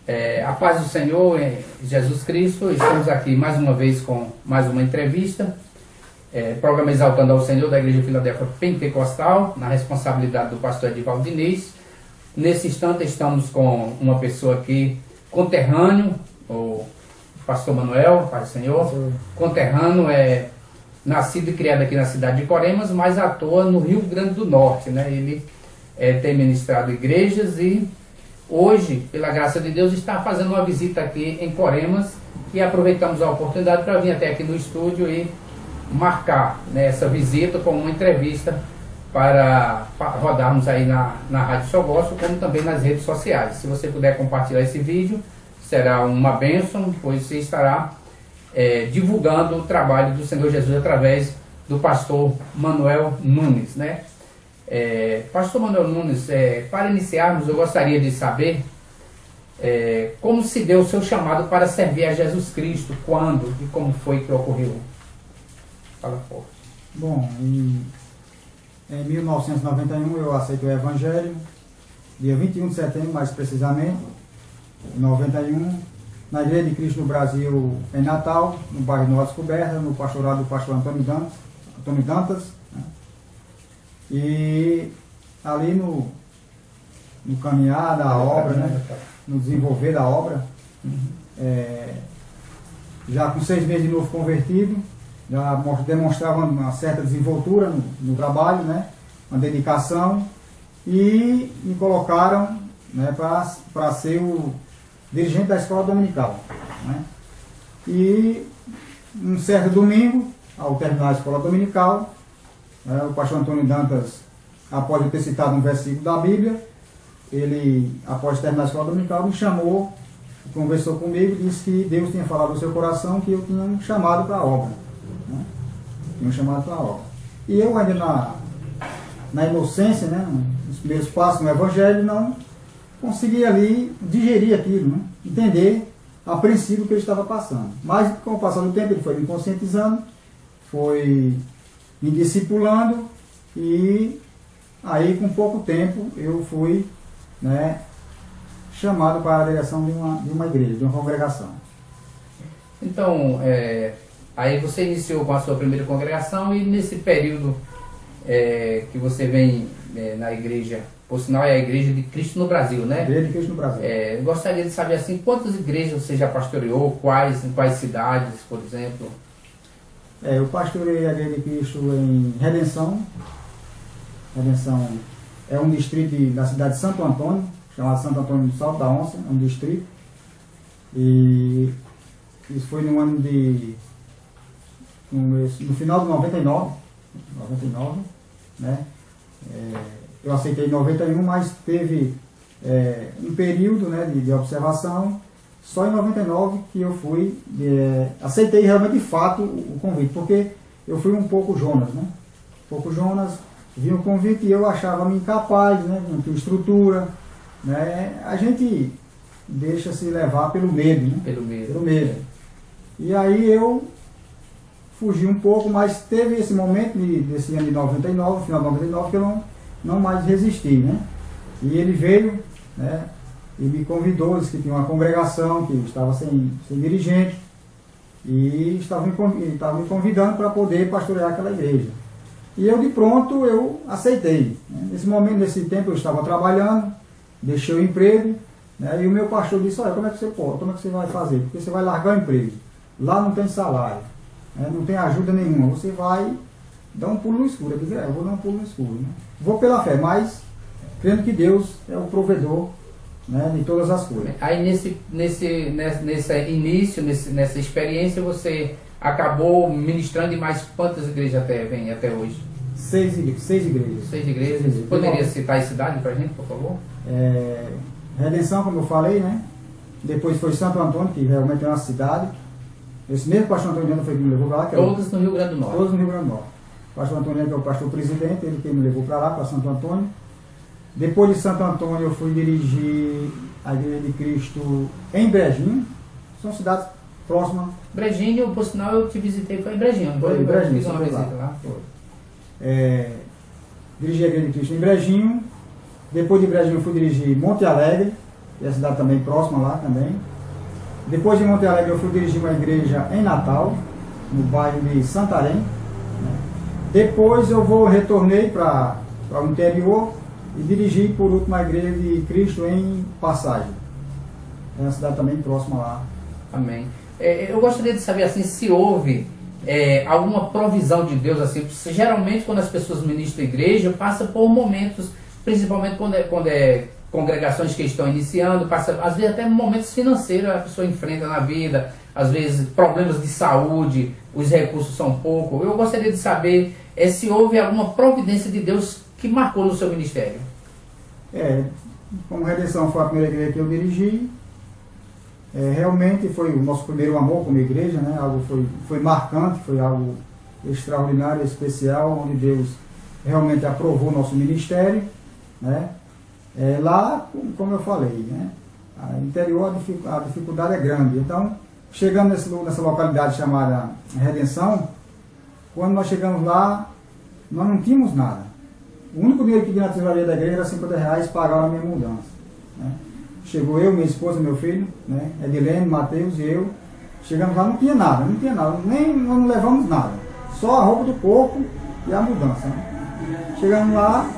A paz do Senhor, Jesus Cristo. Estamos aqui mais uma vez com mais uma entrevista. Programa Exaltando ao Senhor da Igreja Filadélfia Pentecostal, na responsabilidade do pastor Edivaldo Diniz. Nesse instante estamos com uma pessoa aqui, conterrâneo, o pastor Manuel, paz do Senhor. Conterrâneo, nascido e criado aqui na cidade de Coremas, mas atua no Rio Grande do Norte, né? Ele tem ministrado igrejas e hoje, pela graça de Deus, está fazendo uma visita aqui em Coremas e aproveitamos a oportunidade para vir até aqui no estúdio e marcar, né, essa visita com uma entrevista para rodarmos aí na Rádio Só Gospel, como também nas redes sociais. Se você puder compartilhar esse vídeo, será uma bênção, pois você estará divulgando o trabalho do Senhor Jesus através do pastor Manuel Nunes, né? Pastor Manuel Nunes, para iniciarmos, eu gostaria de saber como se deu o seu chamado para servir a Jesus Cristo, quando e como foi que ocorreu? Fala forte. Bom, em 1991 eu aceitei o Evangelho, dia 21 de setembro, mais precisamente, em 91, na Igreja de Cristo no Brasil, em Natal, no bairro Nova Descoberta, no pastorado do pastor Antônio Dantas, né? E ali no caminhar da obra, né? No desenvolver da obra, já com 6 meses de novo convertido, já demonstrava uma certa desenvoltura no trabalho, né? Uma dedicação, e me colocaram, né, para ser o dirigente da escola dominical, né? E um certo domingo, ao terminar a escola dominical, o pastor Antônio Dantas, após eu ter citado um versículo da Bíblia, ele, após terminar a escola dominical, me chamou, conversou comigo e disse que Deus tinha falado no seu coração que eu tinha um chamado para a obra, né? Tinha um chamado para a obra. E eu ainda na inocência, né, nos primeiros passos no Evangelho, não consegui ali digerir aquilo, né? Entender a princípio o que ele estava passando. Mas com o passar do tempo ele foi me conscientizando, foi me discipulando, e aí com pouco tempo eu fui, né, chamado para a direção de uma igreja, de uma congregação. Então, aí você iniciou com a sua primeira congregação, e nesse período que você vem na igreja, por sinal é a Igreja de Cristo no Brasil, né? Igreja de Cristo no Brasil. Gostaria de saber assim, quantas igrejas você já pastoreou, em quais cidades, por exemplo? Eu pastorei a Igreja de Cristo em Redenção. Redenção é um distrito da cidade de Santo Antônio, chamado Santo Antônio do Salto da Onça, é um distrito. E isso foi no ano no final de 99, né? Eu aceitei em 91, mas teve um período, né, de observação. Só em 99 que eu fui, aceitei realmente de fato o convite, porque eu fui um pouco Jonas, né? Um pouco Jonas, vi o convite e eu achava-me incapaz, né? Não tinha estrutura, né? A gente deixa-se levar pelo medo, né? Pelo medo. E aí eu fugi um pouco, mas teve esse momento desse ano de 99, final de 99, que eu não mais resisti, né? E ele veio, né, e me convidou, disse que tinha uma congregação que estava sem dirigente, e estava me convidando para poder pastorear aquela igreja. E eu de pronto eu aceitei, né? Nesse momento, nesse tempo eu estava trabalhando, deixei o emprego, né? E o meu pastor disse: olha, como é que você vai fazer? Porque você vai largar o emprego, lá não tem salário, né? Não tem ajuda nenhuma, você vai dar um pulo no escuro. Eu disse: eu vou dar um pulo no escuro, né? Vou pela fé, mas crendo que Deus é o provedor, né, de todas as coisas. Aí nesse início, nessa experiência, você acabou ministrando em mais quantas igrejas vem até hoje? 6 igrejas. 6 igrejas. Poderia citar a cidade para a gente, por favor? Redenção, como eu falei, né? Depois foi Santo Antônio, que realmente é uma cidade. Esse mesmo pastor Antônio foi que me levou para lá. Todos no Rio Grande do Norte. Todos no Rio Grande do Norte. O pastor Antônio, que é o pastor presidente, ele que me levou para lá, para Santo Antônio. Depois de Santo Antônio, eu fui dirigir a Igreja de Cristo em Brejinho. São cidades próximas. Brejinho, por sinal, eu te visitei, foi em Brejinho. Foi em Brejinho, fiz uma visita lá. Dirigi a Igreja de Cristo em Brejinho. Depois de Brejinho, eu fui dirigir Monte Alegre. que é a cidade também próxima lá também. Depois de Monte Alegre eu fui dirigir uma igreja em Natal, no bairro de Santarém, né? Depois eu retornei para o interior e dirigi por último a igreja de Cristo em Passagem. É uma cidade também próxima lá. Amém. Eu gostaria de saber assim, se houve alguma provisão de Deus assim. Geralmente quando as pessoas ministram a igreja, passa por momentos, principalmente quando é congregações que estão iniciando, passa às vezes até momentos financeiros a pessoa enfrenta na vida, às vezes problemas de saúde, os recursos são poucos. Eu gostaria de saber se houve alguma providência de Deus que marcou no seu ministério. Como Redenção foi a primeira igreja que eu dirigi, realmente foi o nosso primeiro amor como igreja, né? Algo foi marcante, foi algo extraordinário, especial, onde Deus realmente aprovou o nosso ministério, né? Lá, como eu falei, né? No interior a dificuldade é grande. Então, chegando nessa localidade chamada Redenção, quando nós chegamos lá, nós não tínhamos nada. O único dinheiro que tinha na tesouraria da igreja era R$50 pagaram a minha mudança, né? Chegou eu, minha esposa, meu filho, né? Edilene, Mateus e eu. Chegamos lá, não tinha nada, nem nós não levamos nada. Só a roupa do corpo e a mudança, né? Chegamos lá,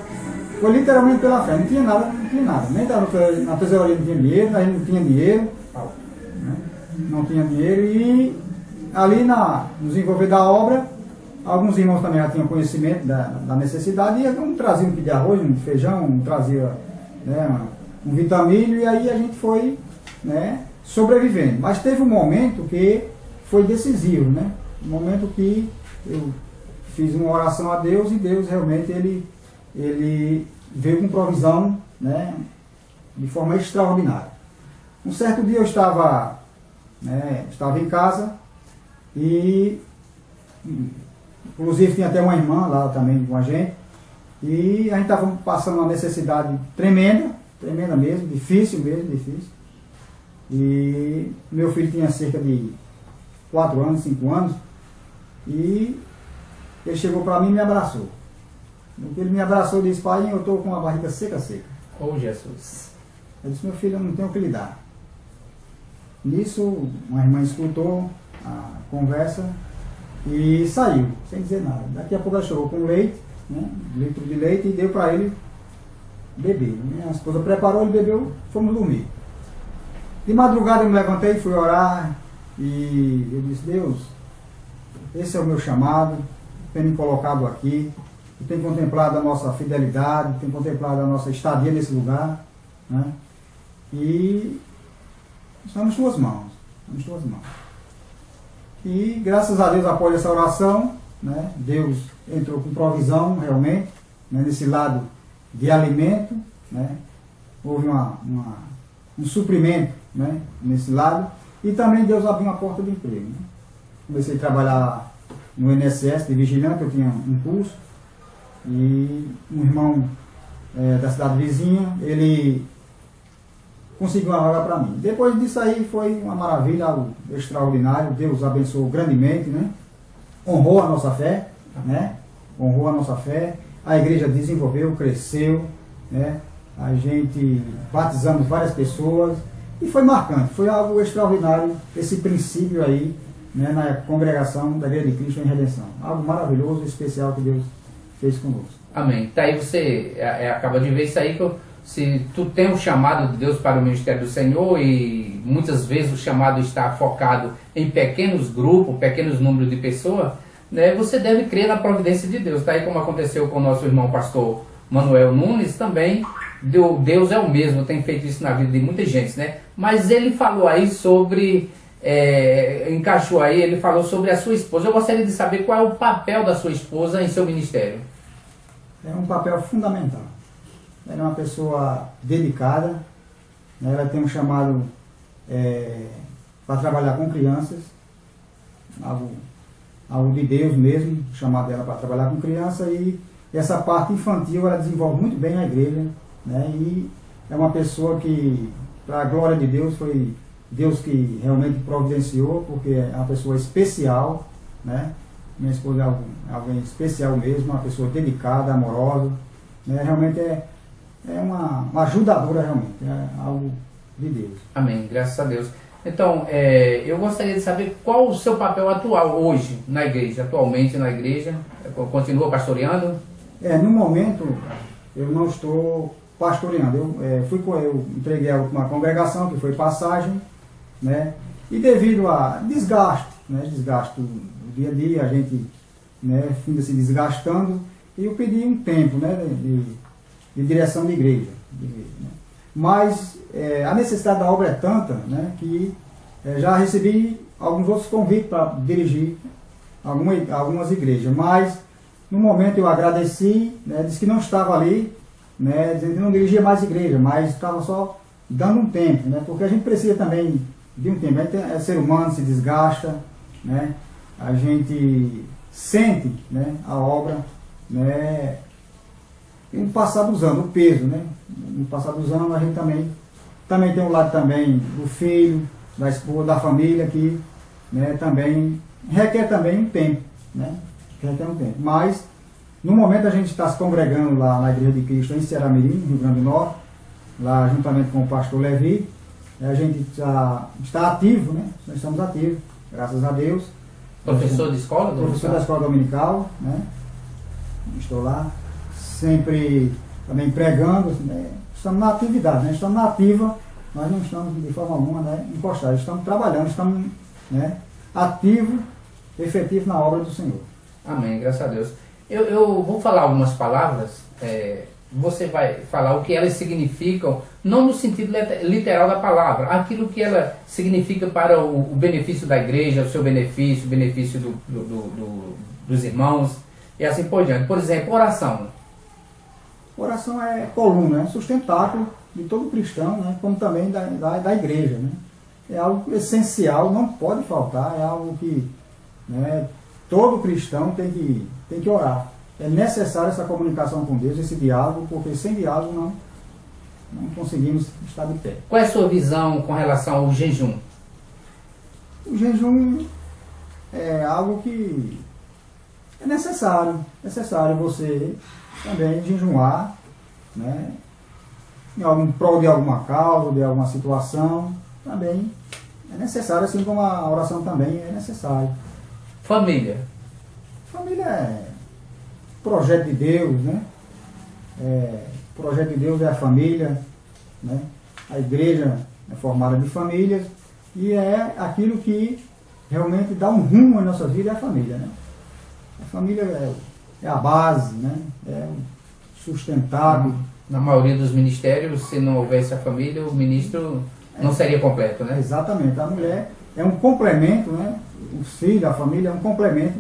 foi literalmente pela fé, não tinha nada. Nem na tesouraria não tinha dinheiro, a gente não tinha dinheiro, né? Não tinha dinheiro e ali nos envolver da obra, alguns irmãos também já tinham conhecimento da necessidade e um trazia um quilo de arroz, um feijão, um trazia, né, um vitamílio e aí a gente foi, né, sobrevivendo. Mas teve um momento que foi decisivo, né? Um momento que eu fiz uma oração a Deus e Deus realmente ele veio com provisão, né, de forma extraordinária. Um certo dia eu estava em casa e inclusive tinha até uma irmã lá também com a gente e a gente estava passando uma necessidade tremenda mesmo, difícil. E meu filho tinha cerca de 4 anos, 5 anos e ele chegou para mim e me abraçou. Ele me abraçou e disse: pai, eu estou com uma barriga seca. Oh, Jesus. Eu disse: meu filho, eu não tenho o que lhe dar. Nisso, uma irmã escutou a conversa e saiu, sem dizer nada. Daqui a pouco ela chegou com leite, né, 1 litro de leite, e deu para ele beber. Minha esposa preparou, ele bebeu, fomos dormir. De madrugada eu me levantei, fui orar e eu disse: Deus, esse é o meu chamado, tenho me colocado aqui, eu tenho contemplado a nossa fidelidade, tenho contemplado a nossa estadia nesse lugar, né? E estamos em suas mãos. E graças a Deus, após essa oração, né, Deus entrou com provisão realmente, né, nesse lado de alimento, né? Houve um suprimento, né, nesse lado, e também Deus abriu uma porta de emprego, né? Comecei a trabalhar no INSS de vigilante, eu tinha um curso, e um irmão da cidade vizinha, ele conseguiu uma vaga para mim. Depois disso aí foi uma maravilha, algo extraordinário. Deus abençoou grandemente, né? Honrou a nossa fé, né? A igreja desenvolveu, cresceu, né? A gente batizamos várias pessoas e foi marcante, foi algo extraordinário esse princípio aí, né, na congregação da Igreja de Cristo em Redenção. Algo maravilhoso, especial que Deus fez conosco. Amém. Tá aí, você acaba de ver isso aí, se tu tem um chamado de Deus para o ministério do Senhor e muitas vezes o chamado está focado em pequenos grupos, pequenos números de pessoas, né, você deve crer na providência de Deus. Tá aí como aconteceu com o nosso irmão pastor Manuel Nunes também. Deus é o mesmo, tem feito isso na vida de muita gente, né? Mas ele falou aí sobre, encaixou aí, ele falou sobre a sua esposa. Eu gostaria de saber qual é o papel da sua esposa em seu ministério. É um papel fundamental. Ela é uma pessoa dedicada, né? Ela tem um chamado para trabalhar com crianças, algo de Deus mesmo, chamado dela para trabalhar com criança, e essa parte infantil ela desenvolve muito bem na igreja, né? E é uma pessoa que, para a glória de Deus, foi Deus que realmente providenciou, porque é uma pessoa especial, né? Minha esposa é alguém especial mesmo, uma pessoa dedicada, amorosa, né? Realmente é uma ajudadora, realmente, é algo de Deus. Amém, graças a Deus. Então, eu gostaria de saber qual o seu papel atual hoje na igreja, atualmente na igreja. Continua pastoreando? No momento, eu não estou pastoreando. Eu entreguei a última congregação, que foi passagem, né? E devido a desgaste, né? Desgaste do dia a dia, a gente, né, finda se desgastando, e eu pedi um tempo, né, de direção de igreja. Né? Mas a necessidade da obra é tanta, né, que já recebi alguns outros convites para dirigir algumas igrejas, mas no momento eu agradeci, né, disse que não estava ali, né, dizendo que não dirigia mais igreja, mas estava só dando um tempo, né, porque a gente precisa também de um tempo. É ser humano, se desgasta, né, a gente sente, né, a obra, né, e no passar dos anos, o peso, né, no passar dos anos a gente também tem um lado também do filho, da esposa, da família, que, né, também requer também um tempo, né, requer um tempo. Mas no momento a gente está se congregando lá na Igreja de Cristo em Ceará-Mirim, Rio Grande do Norte, lá juntamente com o pastor Levi. A gente já está ativo, né? Nós estamos ativos, graças a Deus. Professor de escola? Professor da escola dominical, né? Estou lá, sempre também pregando, né? Estamos na atividade, né? Estamos na ativa, nós não estamos de forma alguma, né, encostados, estamos trabalhando, estamos, né, ativos, efetivos na obra do Senhor. Amém, graças a Deus. Eu vou falar algumas palavras, você vai falar o que elas significam, não no sentido literal da palavra, aquilo que ela significa para o benefício da igreja, o seu benefício, o benefício dos irmãos, e assim por diante. Por exemplo, oração. Oração é coluna, é sustentáculo de todo cristão, né, como também da igreja. Né? É algo essencial, não pode faltar, é algo que, né, todo cristão tem que orar. É necessário essa comunicação com Deus, esse diálogo, porque sem diálogo não conseguimos estar de pé. Qual é a sua visão com relação ao jejum? O jejum é algo que é necessário você também jejuar, né, em prol de alguma causa, de alguma situação, também é necessário, assim como a oração também é necessária. Família. Família é projeto de Deus, né? Projeto de Deus é a família, né? A igreja é formada de famílias e é aquilo que realmente dá um rumo à nossa vida, é a família, né? A família é a base, né? É sustentável. Na maioria dos ministérios, se não houvesse a família, o ministro não seria completo, né? Exatamente. A mulher é um complemento, né? Os filhos, a família é um complemento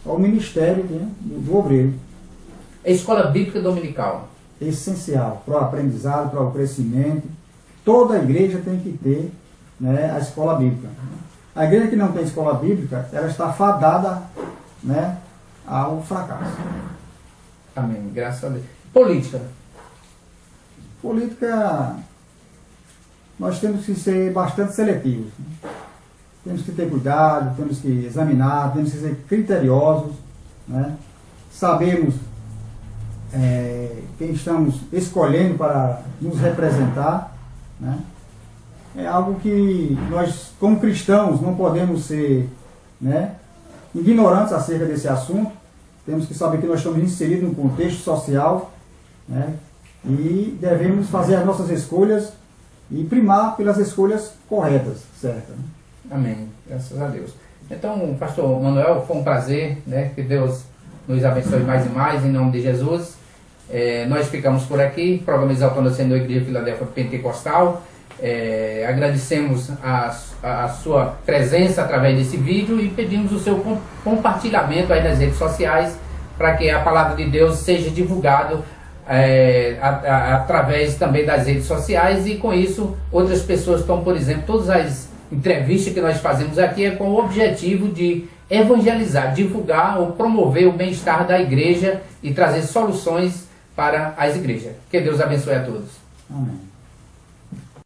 ao ministério, né, do obreiro. A escola bíblica dominical. Essencial para o aprendizado, para o crescimento. Toda igreja tem que ter, né, a escola bíblica. A igreja que não tem escola bíblica, ela está fadada, né, ao fracasso. Amém, graças a Deus. Política. Política, nós temos que ser bastante seletivos. Né? Temos que ter cuidado, temos que examinar, temos que ser criteriosos, né? Sabemos quem estamos escolhendo para nos representar, né? É algo que nós, como cristãos, não podemos ser, né, ignorantes acerca desse assunto. Temos que saber que nós estamos inseridos num contexto social, né, e devemos fazer as nossas escolhas e primar pelas escolhas corretas, certas, né? Amém, graças a Deus. Então, pastor Manuel, foi um prazer, né? Que Deus nos abençoe mais e mais, em nome de Jesus. Nós ficamos por aqui, programa Exaltando a Senhor, Igreja Filadélfia Pentecostal. Agradecemos a sua presença através desse vídeo e pedimos o seu compartilhamento aí nas redes sociais para que a palavra de Deus seja divulgada através também das redes sociais, e com isso outras pessoas estão, por exemplo, todas as entrevistas que nós fazemos aqui é com o objetivo de evangelizar, divulgar ou promover o bem-estar da igreja e trazer soluções para as igrejas. Que Deus abençoe a todos. Amém.